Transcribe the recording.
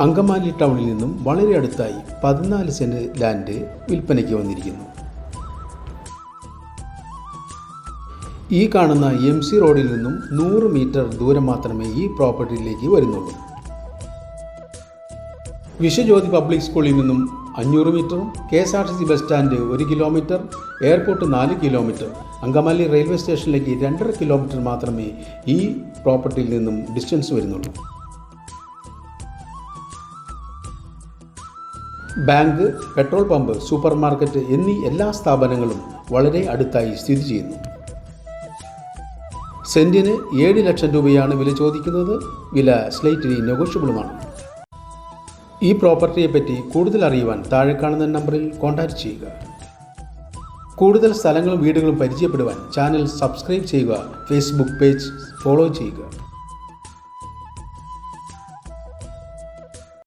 അങ്കമാലി ടൗണിൽ നിന്നും വളരെ അടുത്തായി 14 സെന്റ് ലാൻഡ് വിൽപ്പനയ്ക്ക് വന്നിരിക്കുന്നു. ഈ കാണുന്ന MC റോഡിൽ നിന്നും 100 മീറ്റർ ദൂരം മാത്രമേ ഈ പ്രോപ്പർട്ടിയിലേക്ക് വരുന്നുള്ളൂ. വിശ്വജ്യോതി പബ്ലിക് സ്കൂളിൽ നിന്നും 500 മീറ്ററും KSRTC bus stand 1 kilometre, airport 4 kilometre, Angamaly railway സ്റ്റേഷനിലേക്ക് 2.5 കിലോമീറ്റർ മാത്രമേ ഈ പ്രോപ്പർട്ടിയിൽ നിന്നും ഡിസ്റ്റൻസ് വരുന്നുള്ളൂ. Bank, petrol pump, super market എന്നീ എല്ലാ സ്ഥാപനങ്ങളും വളരെ അടുത്തായി സ്ഥിതി ചെയ്യുന്നു. സെന്റിന് 7 ലക്ഷം രൂപയാണ് വില ചോദിക്കുന്നത്. വില സ്ലൈറ്റ്ലി നെഗോഷ്യബിളുമാണ്. ഈ പ്രോപ്പർട്ടിയെപ്പറ്റി കൂടുതൽ അറിയുവാൻ താഴെ കാണുന്ന നമ്പറിൽ കോൺടാക്റ്റ് ചെയ്യുക. കൂടുതൽ സ്ഥലങ്ങളും വീടുകളും പരിചയപ്പെടുവാൻ ചാനൽ സബ്സ്ക്രൈബ് ചെയ്യുക. ഫേസ്ബുക്ക് പേജ് ഫോളോ ചെയ്യുക.